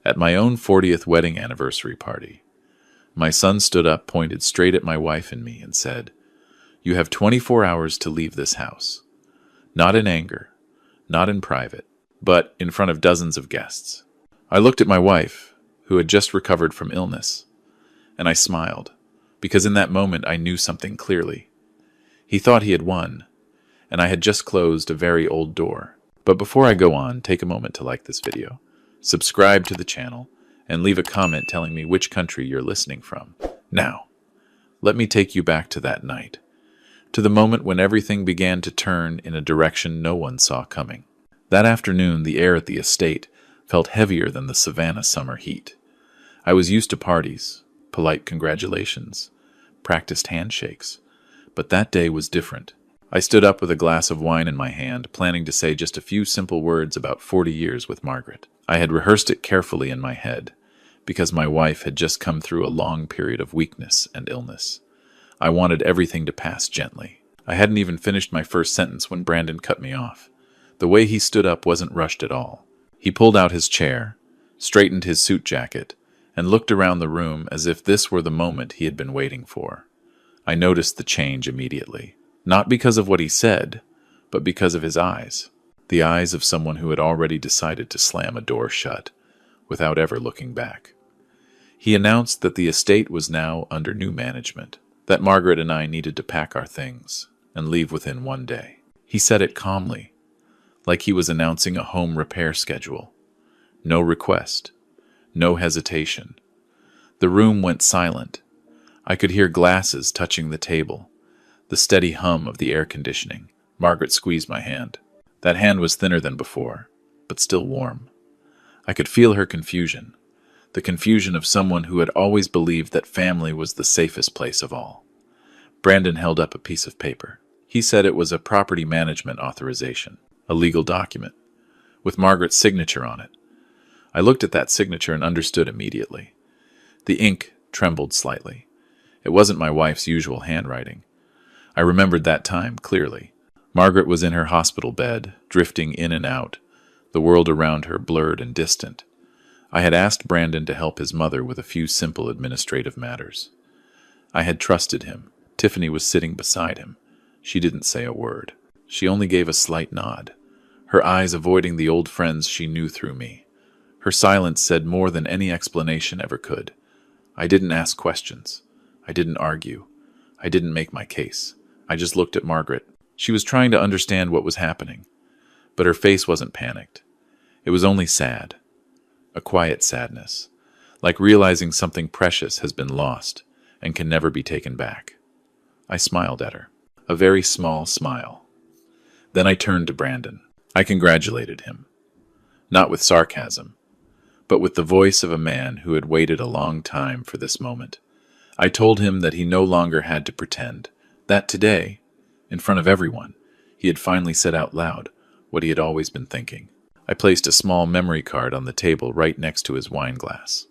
At my own 40th wedding anniversary party, my son stood up, pointed straight at my wife and me, and said, "You have 24 hours to leave this house." Not in anger, not in private, but in front of dozens of guests. I looked at my wife, who had just recovered from illness, and I smiled, because in that moment I knew something clearly. He thought he had won, and I had just closed a very old door. But before I go on, take a moment to like this video, subscribe to the channel, and leave a comment telling me which country you're listening from. Now, let me take you back to that night, to the moment when everything began to turn in a direction no one saw coming. That afternoon, the air at the estate felt heavier than the Savannah summer heat. I was used to parties, polite congratulations, practiced handshakes, but that day was different. I stood up with a glass of wine in my hand, planning to say just a few simple words about 40 years with Margaret. I had rehearsed it carefully in my head, because my wife had just come through a long period of weakness and illness. I wanted everything to pass gently. I hadn't even finished my first sentence when Brandon cut me off. The way he stood up wasn't rushed at all. He pulled out his chair, straightened his suit jacket, and looked around the room as if this were the moment he had been waiting for. I noticed the change immediately, not because of what he said, but because of his eyes, the eyes of someone who had already decided to slam a door shut, without ever looking back. He announced that the estate was now under new management, that Margaret and I needed to pack our things and leave within one day. He said it calmly, like he was announcing a home repair schedule. No request, no hesitation. The room went silent. I could hear glasses touching the table, the steady hum of the air conditioning. Margaret squeezed my hand. That hand was thinner than before, but still warm. I could feel her confusion, the confusion of someone who had always believed that family was the safest place of all. Brandon held up a piece of paper. He said it was a property management authorization, a legal document, with Margaret's signature on it. I looked at that signature and understood immediately. The ink trembled slightly. It wasn't my wife's usual handwriting. I remembered that time clearly. Margaret was in her hospital bed, drifting in and out, the world around her blurred and distant. I had asked Brandon to help his mother with a few simple administrative matters. I had trusted him. Tiffany was sitting beside him. She didn't say a word. She only gave a slight nod, her eyes avoiding the old friends she knew through me. Her silence said more than any explanation ever could. I didn't ask questions. I didn't argue. I didn't make my case. I just looked at Margaret. She was trying to understand what was happening, but her face wasn't panicked. It was only sad. A quiet sadness, like realizing something precious has been lost and can never be taken back. I smiled at her, a very small smile. Then I turned to Brandon. I congratulated him, not with sarcasm, but with the voice of a man who had waited a long time for this moment. I told him that he no longer had to pretend, that today, in front of everyone, he had finally said out loud what he had always been thinking. I placed a small memory card on the table right next to his wine glass.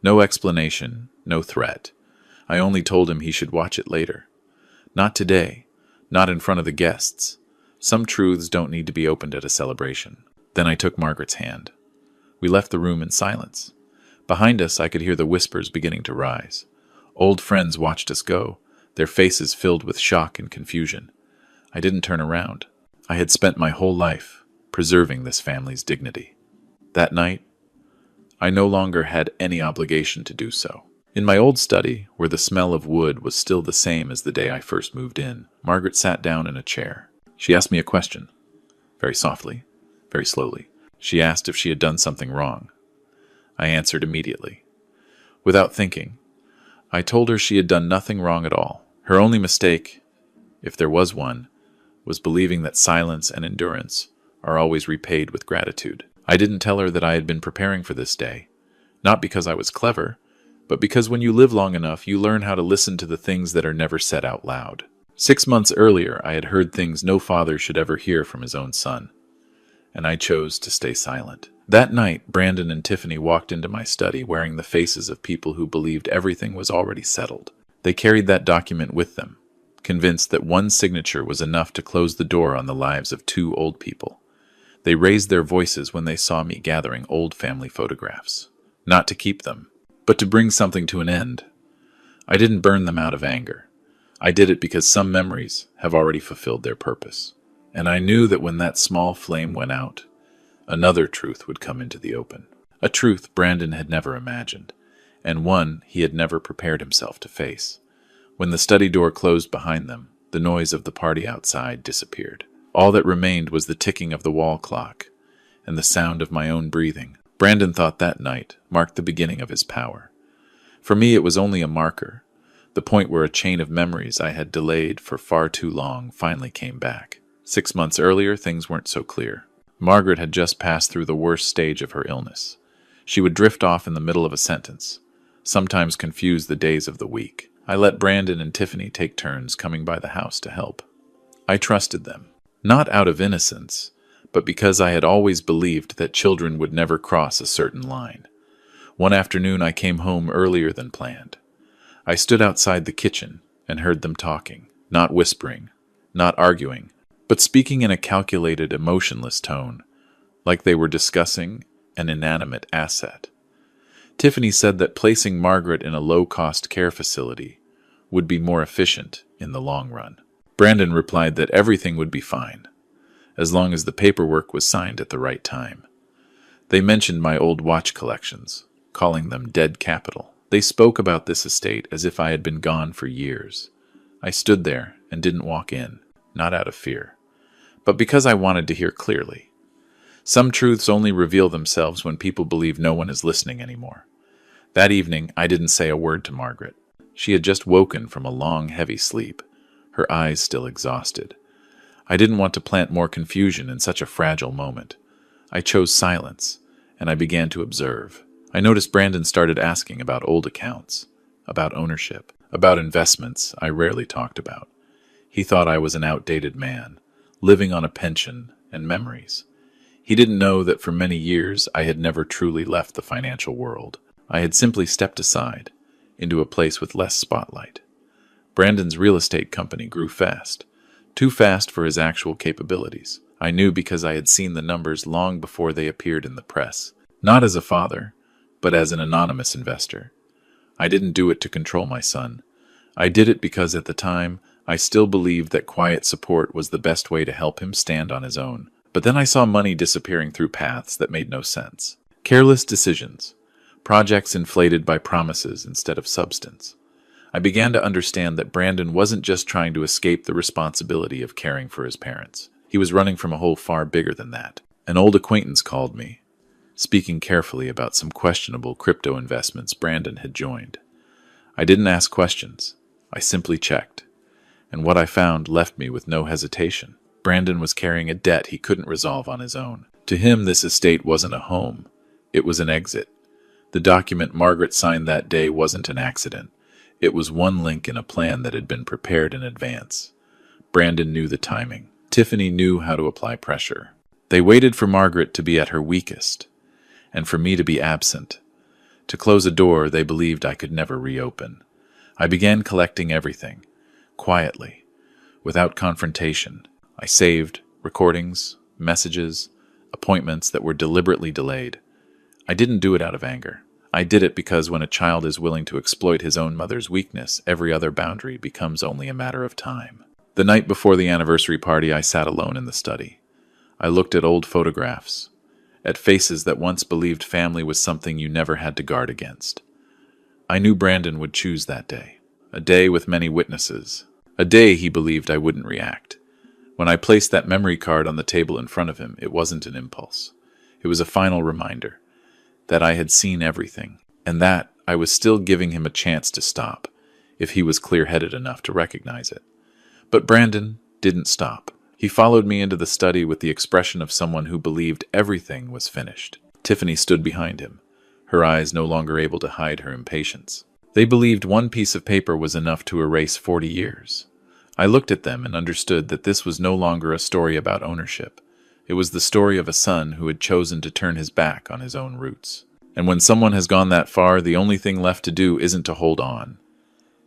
No explanation, no threat. I only told him he should watch it later. Not today, not in front of the guests. Some truths don't need to be opened at a celebration. Then I took Margaret's hand. We left the room in silence. Behind us, I could hear the whispers beginning to rise. Old friends watched us go, their faces filled with shock and confusion. I didn't turn around. I had spent my whole life preserving this family's dignity. That night, I no longer had any obligation to do so. In my old study, where the smell of wood was still the same as the day I first moved in, Margaret sat down in a chair. She asked me a question, very softly, very slowly. She asked if she had done something wrong. I answered immediately. Without thinking, I told her she had done nothing wrong at all. Her only mistake, if there was one, was believing that silence and endurance are always repaid with gratitude. I didn't tell her that I had been preparing for this day, not because I was clever, but because when you live long enough, you learn how to listen to the things that are never said out loud. 6 months earlier, I had heard things no father should ever hear from his own son, and I chose to stay silent. That night, Brandon and Tiffany walked into my study wearing the faces of people who believed everything was already settled. They carried that document with them, convinced that one signature was enough to close the door on the lives of 2 old people. They raised their voices when they saw me gathering old family photographs. not to keep them, but to bring something to an end. I didn't burn them out of anger. I did it because some memories have already fulfilled their purpose. And I knew that when that small flame went out, another truth would come into the open. A truth Brandon had never imagined, and one he had never prepared himself to face. When the study door closed behind them, the noise of the party outside disappeared. All that remained was the ticking of the wall clock and the sound of my own breathing. Brandon thought that night marked the beginning of his power. For me, it was only a marker, the point where a chain of memories I had delayed for far too long finally came back. 6 months earlier, things weren't so clear. Margaret had just passed through the worst stage of her illness. She would drift off in the middle of a sentence, sometimes confuse the days of the week. I let Brandon and Tiffany take turns coming by the house to help. I trusted them, not out of innocence, but because I had always believed that children would never cross a certain line. One afternoon I came home earlier than planned. I stood outside the kitchen and heard them talking, not whispering, not arguing, but speaking in a calculated, emotionless tone, like they were discussing an inanimate asset. Tiffany said that placing Margaret in a low-cost care facility would be more efficient in the long run. Brandon replied that everything would be fine, as long as the paperwork was signed at the right time. They mentioned my old watch collections, calling them dead capital. They spoke about this estate as if I had been gone for years. I stood there and didn't walk in, not out of fear, but because I wanted to hear clearly. Some truths only reveal themselves when people believe no one is listening anymore. That evening, I didn't say a word to Margaret. She had just woken from a long, heavy sleep, her eyes still exhausted. I didn't want to plant more confusion in such a fragile moment. I chose silence, and I began to observe. I noticed Brandon started asking about old accounts, about ownership, about investments I rarely talked about. He thought I was an outdated man, living on a pension and memories. He didn't know that for many years I had never truly left the financial world. I had simply stepped aside, into a place with less spotlight. Brandon's real estate company grew fast, too fast for his actual capabilities. I knew because I had seen the numbers long before they appeared in the press, not as a father, but as an anonymous investor. I didn't do it to control my son. I did it because at the time, I still believed that quiet support was the best way to help him stand on his own. But then I saw money disappearing through paths that made no sense. Careless decisions. Projects inflated by promises instead of substance. I began to understand that Brandon wasn't just trying to escape the responsibility of caring for his parents. He was running from a hole far bigger than that. An old acquaintance called me, speaking carefully about some questionable crypto investments Brandon had joined. I didn't ask questions. I simply checked. And what I found left me with no hesitation. Brandon was carrying a debt he couldn't resolve on his own. To him, this estate wasn't a home. It was an exit. The document Margaret signed that day wasn't an accident. It was one link in a plan that had been prepared in advance. Brandon knew the timing. Tiffany knew how to apply pressure. They waited for Margaret to be at her weakest, and for me to be absent. To close a door they believed I could never reopen. I began collecting everything, quietly, without confrontation. I saved recordings, messages, appointments that were deliberately delayed. I didn't do it out of anger. I did it because when a child is willing to exploit his own mother's weakness, every other boundary becomes only a matter of time. The night before the anniversary party, I sat alone in the study. I looked at old photographs, at faces that once believed family was something you never had to guard against. I knew Brandon would choose that day, a day with many witnesses, a day he believed I wouldn't react. When I placed that memory card on the table in front of him, it wasn't an impulse. It was a final reminder that I had seen everything, and that I was still giving him a chance to stop, if he was clear-headed enough to recognize it. But Brandon didn't stop. He followed me into the study with the expression of someone who believed everything was finished. Tiffany stood behind him, her eyes no longer able to hide her impatience. They believed one piece of paper was enough to erase 40 years. I looked at them and understood that this was no longer a story about ownership. It was the story of a son who had chosen to turn his back on his own roots. And when someone has gone that far, the only thing left to do isn't to hold on.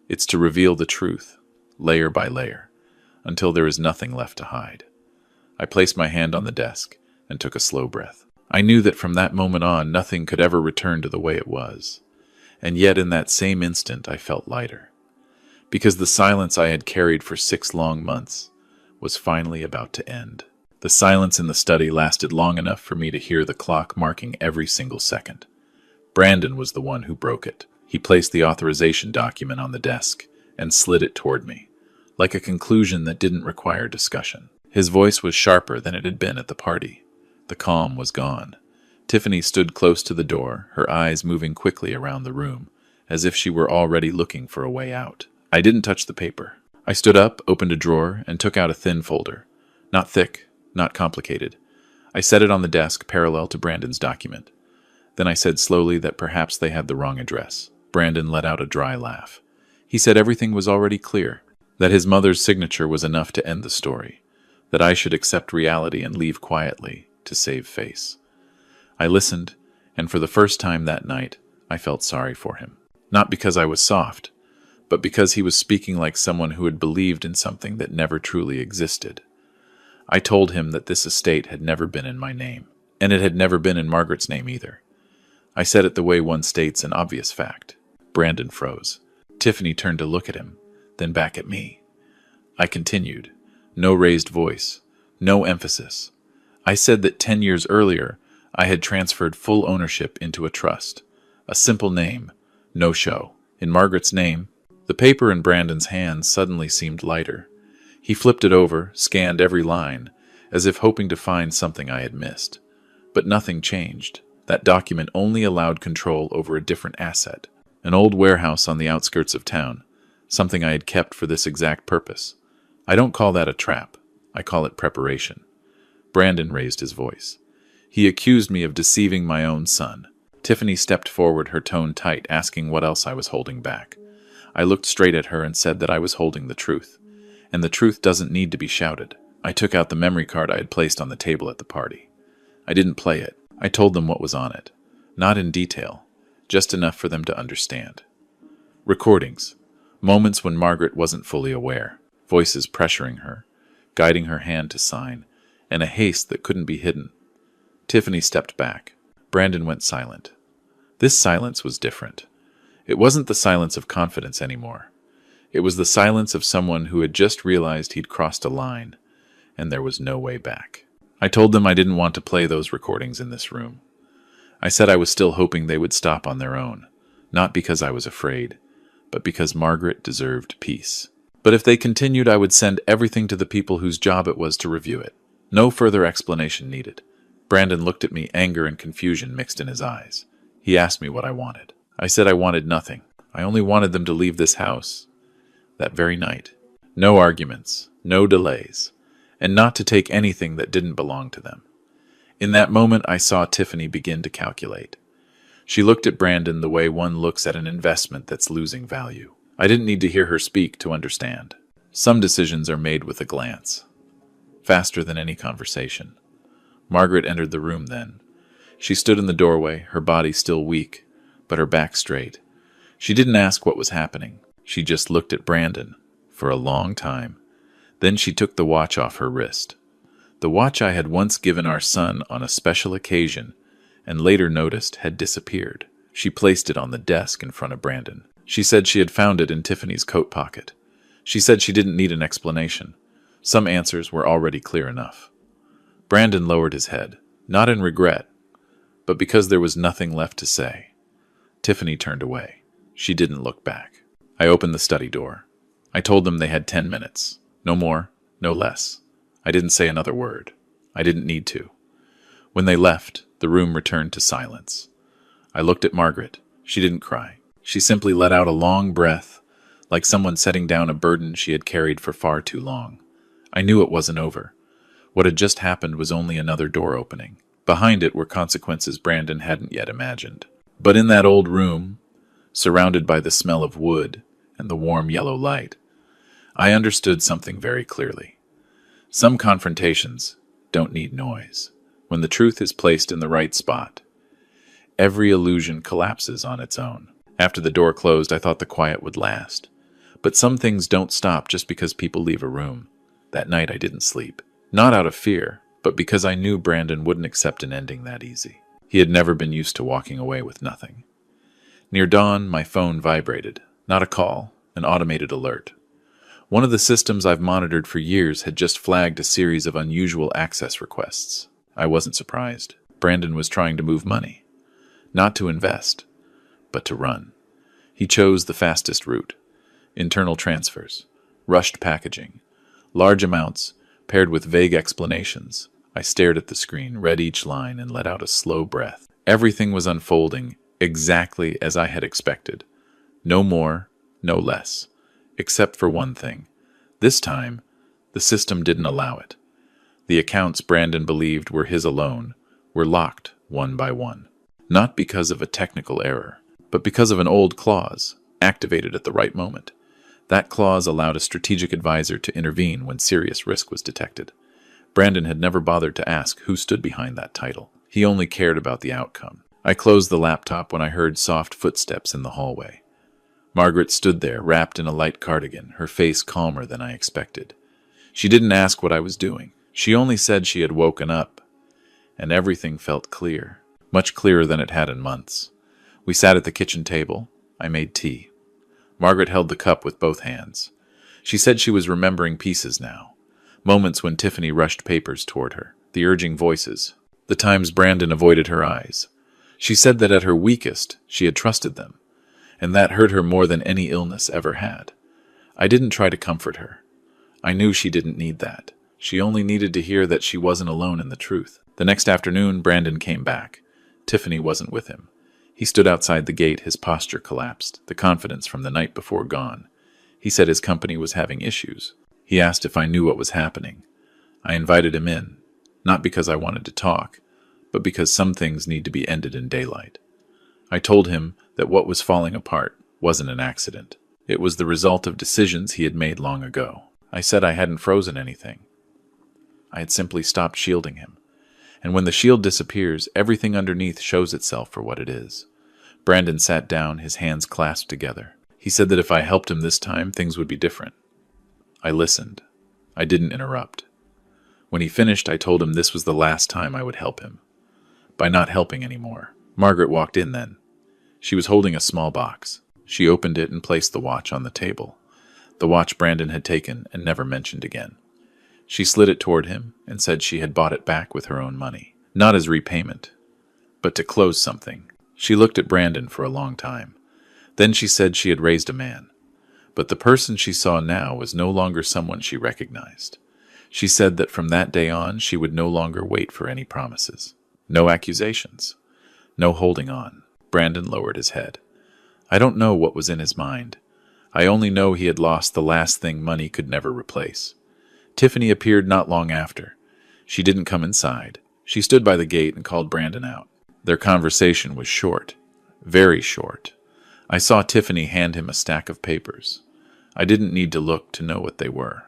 It's to reveal the truth, layer by layer, until there is nothing left to hide. I placed my hand on the desk and took a slow breath. I knew that from that moment on, nothing could ever return to the way it was. And yet in that same instant, I felt lighter. Because the silence I had carried for 6 long months was finally about to end. The silence in the study lasted long enough for me to hear the clock marking every single second. Brandon was the one who broke it. He placed the authorization document on the desk and slid it toward me, like a conclusion that didn't require discussion. His voice was sharper than it had been at the party. The calm was gone. Tiffany stood close to the door, her eyes moving quickly around the room, as if she were already looking for a way out. I didn't touch the paper. I stood up, opened a drawer, and took out a thin folder. Not thick, not complicated. I set it on the desk parallel to Brandon's document. Then I said slowly that perhaps they had the wrong address. Brandon let out a dry laugh. He said everything was already clear, that his mother's signature was enough to end the story, that I should accept reality and leave quietly to save face. I listened, and for the first time that night, I felt sorry for him. Not because I was soft, but because he was speaking like someone who had believed in something that never truly existed. I told him that this estate had never been in my name, and it had never been in Margaret's name either. I said it the way one states an obvious fact. Brandon froze. Tiffany turned to look at him, then back at me. I continued. No raised voice, no emphasis. I said that 10 years earlier, I had transferred full ownership into a trust. A simple name, no show. In Margaret's name, the paper in Brandon's hand suddenly seemed lighter. He flipped it over, scanned every line, as if hoping to find something I had missed. But nothing changed. That document only allowed control over a different asset, an old warehouse on the outskirts of town, something I had kept for this exact purpose. I don't call that a trap. I call it preparation. Brandon raised his voice. He accused me of deceiving my own son. Tiffany stepped forward, her tone tight, asking what else I was holding back. I looked straight at her and said that I was holding the truth. And the truth doesn't need to be shouted. I took out the memory card I had placed on the table at the party. I didn't play it. I told them what was on it. Not in detail, just enough for them to understand. Recordings. Moments when Margaret wasn't fully aware. Voices pressuring her, guiding her hand to sign, and a haste that couldn't be hidden. Tiffany stepped back. Brandon went silent. This silence was different. It wasn't the silence of confidence anymore. It was the silence of someone who had just realized he'd crossed a line, and there was no way back. I told them I didn't want to play those recordings in this room. I said I was still hoping they would stop on their own, not because I was afraid, but because Margaret deserved peace. But if they continued, I would send everything to the people whose job it was to review it. No further explanation needed. Brandon looked at me, anger and confusion mixed in his eyes. He asked me what I wanted. I said I wanted nothing. I only wanted them to leave this house that very night. No arguments, no delays, and not to take anything that didn't belong to them. In that moment, I saw Tiffany begin to calculate. She looked at Brandon the way one looks at an investment that's losing value. I didn't need to hear her speak to understand. Some decisions are made with a glance, faster than any conversation. Margaret entered the room then. She stood in the doorway, her body still weak, but her back straight. She didn't ask what was happening. She just looked at Brandon for a long time. Then she took the watch off her wrist. The watch I had once given our son on a special occasion and later noticed had disappeared. She placed it on the desk in front of Brandon. She said she had found it in Tiffany's coat pocket. She said she didn't need an explanation. Some answers were already clear enough. Brandon lowered his head, not in regret, but because there was nothing left to say. Tiffany turned away. She didn't look back. I opened the study door. I told them they had 10 minutes. No more, no less. I didn't say another word. I didn't need to. When they left, the room returned to silence. I looked at Margaret. She didn't cry. She simply let out a long breath, like someone setting down a burden she had carried for far too long. I knew it wasn't over. What had just happened was only another door opening. Behind it were consequences Brandon hadn't yet imagined. But in that old room, surrounded by the smell of wood and the warm yellow light, I understood something very clearly. Some confrontations don't need noise. When the truth is placed in the right spot, every illusion collapses on its own. After the door closed, I thought the quiet would last. But some things don't stop just because people leave a room. That night I didn't sleep. Not out of fear, but because I knew Brandon wouldn't accept an ending that easy. He had never been used to walking away with nothing. Near dawn, my phone vibrated. Not a call, an automated alert. One of the systems I've monitored for years had just flagged a series of unusual access requests. I wasn't surprised. Brandon was trying to move money. Not to invest, but to run. He chose the fastest route. Internal transfers, rushed packaging, large amounts, paired with vague explanations. I stared at the screen, read each line, and let out a slow breath. Everything was unfolding exactly as I had expected. No more, no less. Except for one thing. This time, the system didn't allow it. The accounts Brandon believed were his alone were locked one by one. Not because of a technical error, but because of an old clause, activated at the right moment. That clause allowed a strategic advisor to intervene when serious risk was detected. Brandon had never bothered to ask who stood behind that title. He only cared about the outcome. I closed the laptop when I heard soft footsteps in the hallway. Margaret stood there, wrapped in a light cardigan, her face calmer than I expected. She didn't ask what I was doing. She only said she had woken up, and everything felt clear, much clearer than it had in months. We sat at the kitchen table. I made tea. Margaret held the cup with both hands. She said she was remembering pieces now, moments when Tiffany rushed papers toward her, the urging voices, the times Brandon avoided her eyes. She said that at her weakest, she had trusted them, and that hurt her more than any illness ever had. I didn't try to comfort her. I knew she didn't need that. She only needed to hear that she wasn't alone in the truth. The next afternoon, Brandon came back. Tiffany wasn't with him. He stood outside the gate, his posture collapsed, the confidence from the night before gone. He said his company was having issues. He asked if I knew what was happening. I invited him in, not because I wanted to talk, but because some things need to be ended in daylight. I told him that what was falling apart wasn't an accident. It was the result of decisions he had made long ago. I said I hadn't frozen anything. I had simply stopped shielding him. And when the shield disappears, everything underneath shows itself for what it is. Brandon sat down, his hands clasped together. He said that if I helped him this time, things would be different. I listened. I didn't interrupt. When he finished, I told him this was the last time I would help him. By not helping anymore. Margaret walked in then. She was holding a small box. She opened it and placed the watch on the table. The watch Brandon had taken and never mentioned again. She slid it toward him and said she had bought it back with her own money. Not as repayment, but to close something. She looked at Brandon for a long time. Then she said she had raised a man. But the person she saw now was no longer someone she recognized. She said that from that day on she would no longer wait for any promises. No accusations. No holding on. Brandon lowered his head. I don't know what was in his mind. I only know he had lost the last thing money could never replace. Tiffany appeared not long after. She didn't come inside. She stood by the gate and called Brandon out. Their conversation was short. Very short. I saw Tiffany hand him a stack of papers. I didn't need to look to know what they were.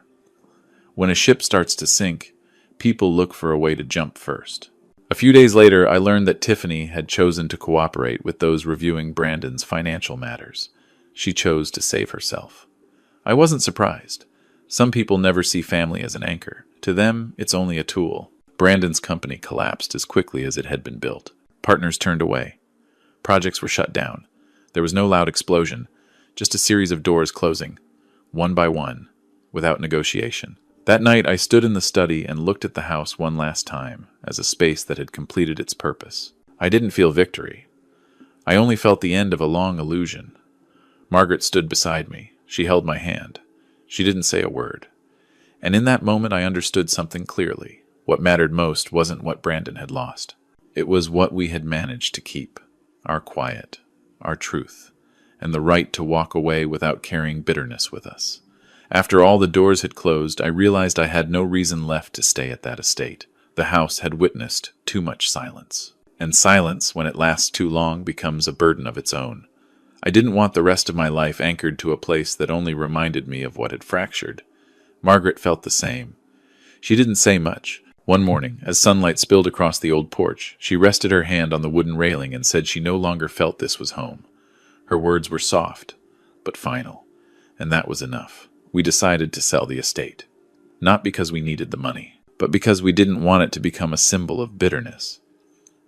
When a ship starts to sink, people look for a way to jump first. A few days later, I learned that Tiffany had chosen to cooperate with those reviewing Brandon's financial matters. She chose to save herself. I wasn't surprised. Some people never see family as an anchor. To them, it's only a tool. Brandon's company collapsed as quickly as it had been built. Partners turned away. Projects were shut down. There was no loud explosion, just a series of doors closing, one by one, without negotiation. That night, I stood in the study and looked at the house one last time as a space that had completed its purpose. I didn't feel victory. I only felt the end of a long illusion. Margaret stood beside me. She held my hand. She didn't say a word. And in that moment, I understood something clearly. What mattered most wasn't what Brandon had lost. It was what we had managed to keep. Our quiet, our truth, and the right to walk away without carrying bitterness with us. After all the doors had closed, I realized I had no reason left to stay at that estate. The house had witnessed too much silence. And silence, when it lasts too long, becomes a burden of its own. I didn't want the rest of my life anchored to a place that only reminded me of what had fractured. Margaret felt the same. She didn't say much. One morning, as sunlight spilled across the old porch, she rested her hand on the wooden railing and said she no longer felt this was home. Her words were soft, but final, and that was enough. We decided to sell the estate. Not because we needed the money, but because we didn't want it to become a symbol of bitterness.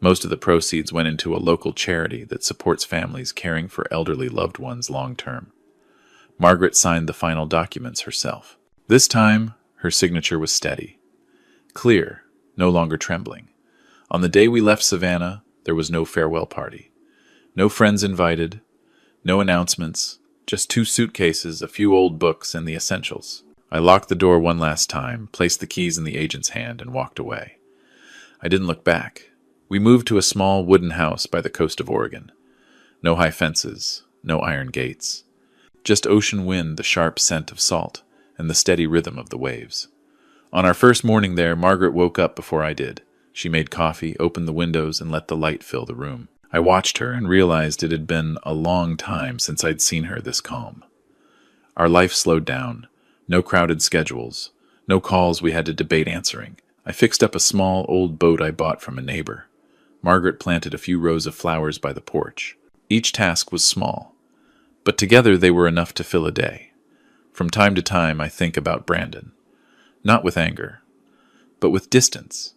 Most of the proceeds went into a local charity that supports families caring for elderly loved ones long term. Margaret signed the final documents herself. This time, her signature was steady, clear, no longer trembling. On the day we left Savannah, there was no farewell party. No friends invited, no announcements, just 2 suitcases, a few old books, and the essentials. I locked the door one last time, placed the keys in the agent's hand, and walked away. I didn't look back. We moved to a small wooden house by the coast of Oregon. No high fences, no iron gates. Just ocean wind, the sharp scent of salt, and the steady rhythm of the waves. On our first morning there, Margaret woke up before I did. She made coffee, opened the windows, and let the light fill the room. I watched her and realized it had been a long time since I'd seen her this calm. Our life slowed down. No crowded schedules. No calls we had to debate answering. I fixed up a small old boat I bought from a neighbor. Margaret planted a few rows of flowers by the porch. Each task was small, but together they were enough to fill a day. From time to time I think about Brandon. Not with anger, but with distance.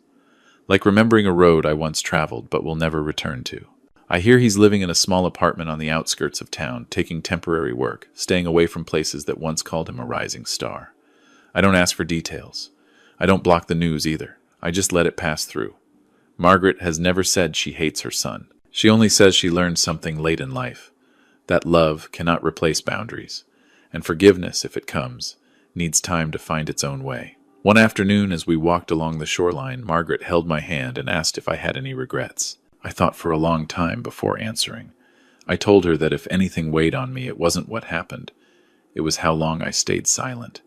Like remembering a road I once traveled but will never return to. I hear he's living in a small apartment on the outskirts of town, taking temporary work, staying away from places that once called him a rising star. I don't ask for details. I don't block the news either. I just let it pass through. Margaret has never said she hates her son. She only says she learned something late in life, that love cannot replace boundaries, and forgiveness, if it comes, needs time to find its own way. One afternoon, as we walked along the shoreline, Margaret held my hand and asked if I had any regrets. I thought for a long time before answering. I told her that if anything weighed on me, it wasn't what happened. It was how long I stayed silent.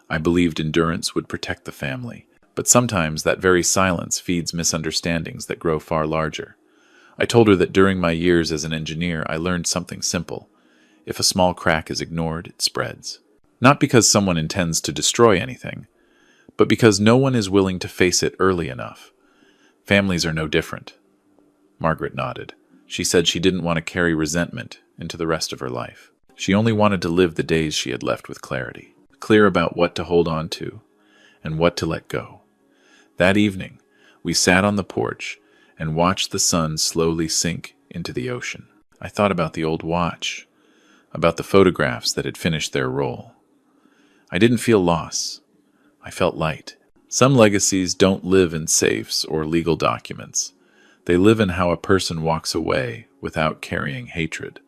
I believed endurance would protect the family, but sometimes that very silence feeds misunderstandings that grow far larger. I told her that during my years as an engineer, I learned something simple. If a small crack is ignored, it spreads. Not because someone intends to destroy anything, but because no one is willing to face it early enough. Families are no different. Margaret nodded. She said she didn't want to carry resentment into the rest of her life. She only wanted to live the days she had left with clarity, clear about what to hold on to and what to let go. That evening, we sat on the porch and watched the sun slowly sink into the ocean. I thought about the old watch, about the photographs that had finished their role. I didn't feel loss. I felt light. Some legacies don't live in safes or legal documents. They live in how a person walks away without carrying hatred.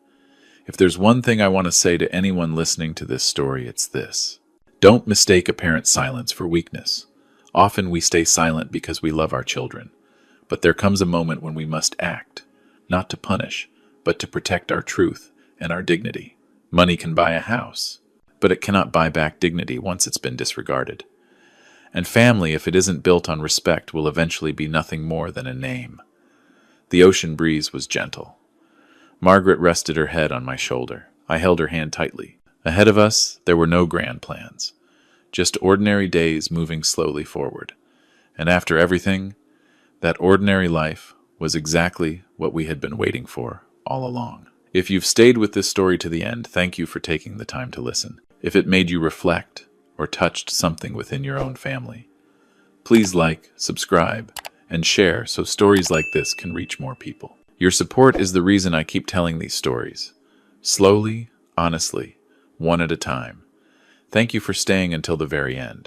If there's one thing I want to say to anyone listening to this story, it's this. Don't mistake apparent silence for weakness. Often we stay silent because we love our children. But there comes a moment when we must act, not to punish, but to protect our truth and our dignity. Money can buy a house, but it cannot buy back dignity once it's been disregarded. And family, if it isn't built on respect, will eventually be nothing more than a name. The ocean breeze was gentle. Margaret rested her head on my shoulder. I held her hand tightly. Ahead of us, there were no grand plans, just ordinary days moving slowly forward. And after everything, that ordinary life was exactly what we had been waiting for all along. If you've stayed with this story to the end, thank you for taking the time to listen. If it made you reflect or touched something within your own family, please like, subscribe, and share so stories like this can reach more people. Your support is the reason I keep telling these stories. Slowly, honestly, one at a time. Thank you for staying until the very end.